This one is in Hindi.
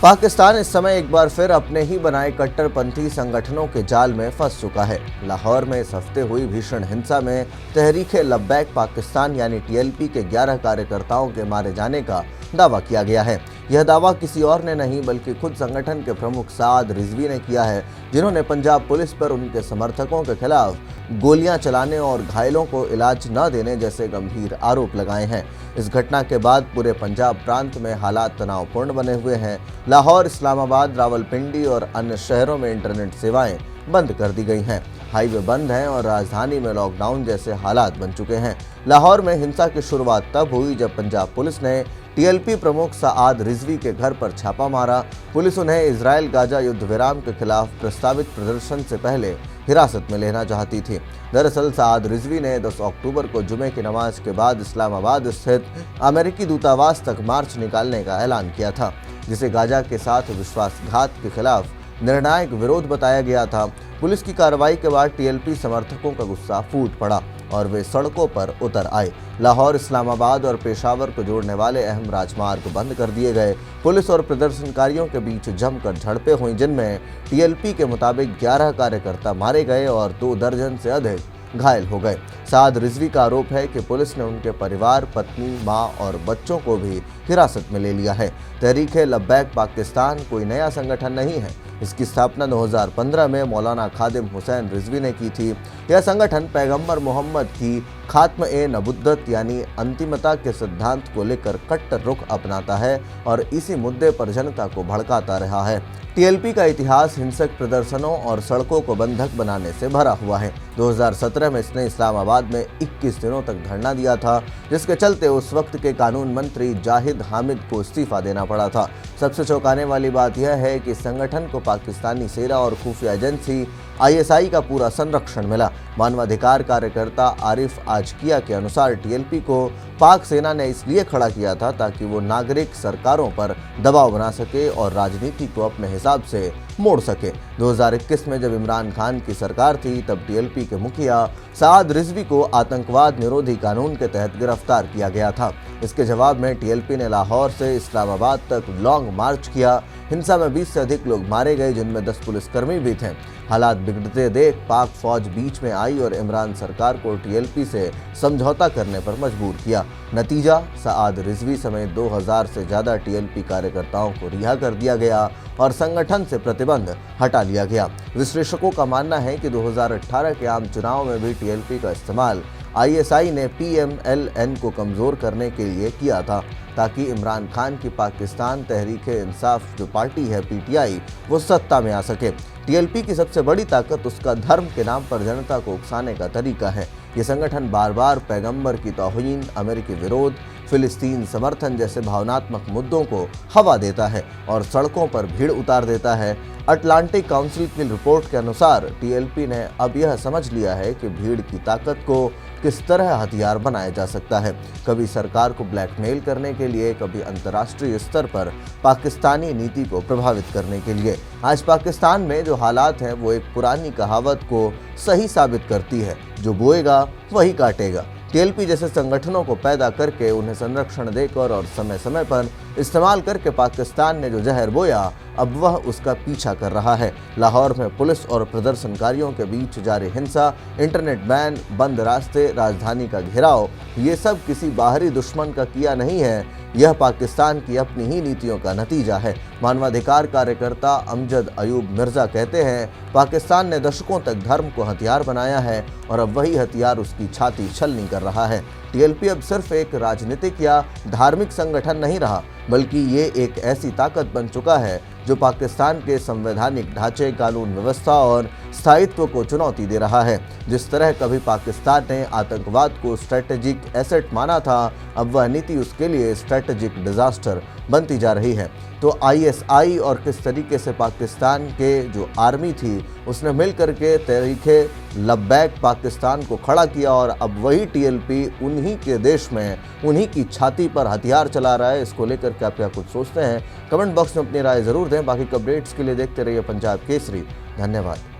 पाकिस्तान इस समय एक बार फिर अपने ही बनाए कट्टरपंथी संगठनों के जाल में फंस चुका है। लाहौर में इस हफ्ते हुई भीषण हिंसा में तहरीके लब्बैक पाकिस्तान यानी टीएलपी के 11 कार्यकर्ताओं के मारे जाने का दावा किया गया है। यह दावा किसी और ने नहीं बल्कि खुद संगठन के प्रमुख साद रिजवी ने किया है, जिन्होंने पंजाब पुलिस पर उनके समर्थकों के खिलाफ गोलियां चलाने और घायलों को इलाज न देने जैसे गंभीर आरोप लगाए हैं। इस घटना के बाद पूरे पंजाब प्रांत में हालात तनावपूर्ण बने हुए हैं। लाहौर, इस्लामाबाद, रावलपिंडी और अन्य शहरों में इंटरनेट सेवाएं बंद कर दी गई हैं। हाईवे बंद हैं और राजधानी में लॉकडाउन जैसे हालात बन चुके हैं। लाहौर में हिंसा की शुरुआत तब हुई जब पंजाब पुलिस ने टीएलपी प्रमुख साद रिजवी के घर पर छापा मारा। पुलिस उन्हें इजराइल गाजा युद्ध विराम के खिलाफ प्रस्तावित प्रदर्शन से पहले हिरासत में लेना चाहती थी। दरअसल साद रिजवी ने 10 अक्टूबर को जुमे की नमाज के बाद इस्लामाबाद स्थित अमेरिकी दूतावास तक मार्च निकालने का ऐलान किया था, जिसे गाजा के साथ विश्वासघात के खिलाफ निर्णायक विरोध बताया गया था। पुलिस की कार्रवाई के बाद टीएलपी समर्थकों का गुस्सा फूट पड़ा और वे सड़कों पर उतर आए। लाहौर, इस्लामाबाद और पेशावर को जोड़ने वाले अहम राजमार्ग बंद कर दिए गए। पुलिस और प्रदर्शनकारियों के बीच जमकर झड़पें हुईं, जिनमें टीएलपी के मुताबिक 11 कार्यकर्ता मारे गए और 2 दर्जन से अधिक घायल हो गए। साद रिजवी का आरोप है कि पुलिस ने उनके परिवार, पत्नी, मां और बच्चों को भी हिरासत में ले लिया है। तहरीके लब्बैक पाकिस्तान कोई नया संगठन नहीं है। इसकी स्थापना 2015 में मौलाना खादिम हुसैन रिजवी ने की थी। यह संगठन पैगंबर मोहम्मद की खात्म-ए-नबुव्वत यानी अंतिमता के सिद्धांत को लेकर कट्टर रुख अपनाता है और इसी मुद्दे पर जनता को भड़काता रहा है। टीएलपी का इतिहास हिंसक प्रदर्शनों और सड़कों को बंधक बनाने से भरा हुआ है। 2017 में इसने इस्लामाबाद में 21 दिनों तक धरना दिया था, जिसके चलते उस वक्त के कानून मंत्री जाहिद हामिद को इस्तीफा देना पड़ा था। सबसे चौंकाने वाली बात यह है कि संगठन को पाकिस्तानी सेना और खुफिया एजेंसी आईएसआई का पूरा संरक्षण मिला। मानवाधिकार कार्यकर्ता आरिफ आजकिया के अनुसार टीएलपी को पाक सेना ने इसलिए खड़ा किया था ताकि वो नागरिक सरकारों पर दबाव बना सके और राजनीति को अपने हिसाब से मोड़ सके। 2021 में जब इमरान खान की सरकार थी, तब टीएलपी के मुखिया साद रिजवी को आतंकवाद निरोधी कानून के तहत गिरफ्तार किया गया था। इसके जवाब में टीएलपी ने लाहौर से इस्लामाबाद तक लॉन्ग मार्च किया। हिंसा में 20 से अधिक लोग मारे गए, जिनमें 10 पुलिसकर्मी भी थे। हालात बिगड़ते देख पाक फौज बीच में आई और इमरान सरकार को टीएलपी से समझौता करने पर मजबूर किया। नतीजा, साद रिजवी समेत 2000 से ज़्यादा टीएलपी कार्यकर्ताओं को रिहा कर दिया गया और संगठन से प्रतिबंध हटा लिया गया। विश्लेषकों का मानना है कि 2018 के आम चुनाव में भी टीएलपी का इस्तेमाल आईएसआई ने पीएमएलएन को कमज़ोर करने के लिए किया था, ताकि इमरान खान की पाकिस्तान तहरीक-ए-इंसाफ जो पार्टी है पीटीआई, वो सत्ता में आ सके। टीएलपी की सबसे बड़ी ताकत उसका धर्म के नाम पर जनता को उकसाने का तरीका है। ये संगठन बार बार पैगंबर की तौहीन, अमेरिकी विरोध, फिलिस्तीन समर्थन जैसे भावनात्मक मुद्दों को हवा देता है और सड़कों पर भीड़ उतार देता है। अटलांटिक काउंसिल की रिपोर्ट के अनुसार टीएलपी ने अब यह समझ लिया है कि भीड़ की ताकत को किस तरह हथियार बनाया जा सकता है। कभी सरकार को ब्लैकमेल करने के लिए, कभी अंतर्राष्ट्रीय स्तर पर पाकिस्तानी नीति को प्रभावित करने के लिए। आज पाकिस्तान में जो हालात हैं वो एक पुरानी कहावत को सही साबित करती है, जो बोएगा वही काटेगा। टीएलपी जैसे संगठनों को पैदा करके, उन्हें संरक्षण देकर और समय समय पर इस्तेमाल करके पाकिस्तान ने जो जहर बोया, अब वह उसका पीछा कर रहा है। लाहौर में पुलिस और प्रदर्शनकारियों के बीच जारी हिंसा, इंटरनेट बैन, बंद रास्ते, राजधानी का घेराव, ये सब किसी बाहरी दुश्मन का किया नहीं है। यह पाकिस्तान की अपनी ही नीतियों का नतीजा है। मानवाधिकार कार्यकर्ता अमजद अयूब मिर्जा कहते हैं, पाकिस्तान ने दशकों तक धर्म को हथियार बनाया है और अब वही हथियार उसकी छाती छलनी कर रहा है। टीएलपी अब सिर्फ एक राजनीतिक या धार्मिक संगठन नहीं रहा, बल्कि ये एक ऐसी ताकत बन चुका है जो पाकिस्तान के संवैधानिक ढांचे, कानून व्यवस्था और स्थायित्व को चुनौती दे रहा है। जिस तरह कभी पाकिस्तान ने आतंकवाद को स्ट्रेटेजिक एसेट माना था, अब वह नीति उसके लिए स्ट्रेटेजिक डिजास्टर बनती जा रही है। तो आईएसआई और किस तरीके से पाकिस्तान के जो आर्मी थी उसने मिलकर के तहरीके लब्बैक पाकिस्तान को खड़ा किया और अब वही टीएलपी उन्हीं के देश में, उन्हीं की छाती पर हथियार चला रहा है। इसको लेकर के आप क्या कुछ सोचते हैं? कमेंट बॉक्स में अपनी राय जरूर दें। बाकी अपडेट्स के लिए देखते रहिए पंजाब केसरी। धन्यवाद।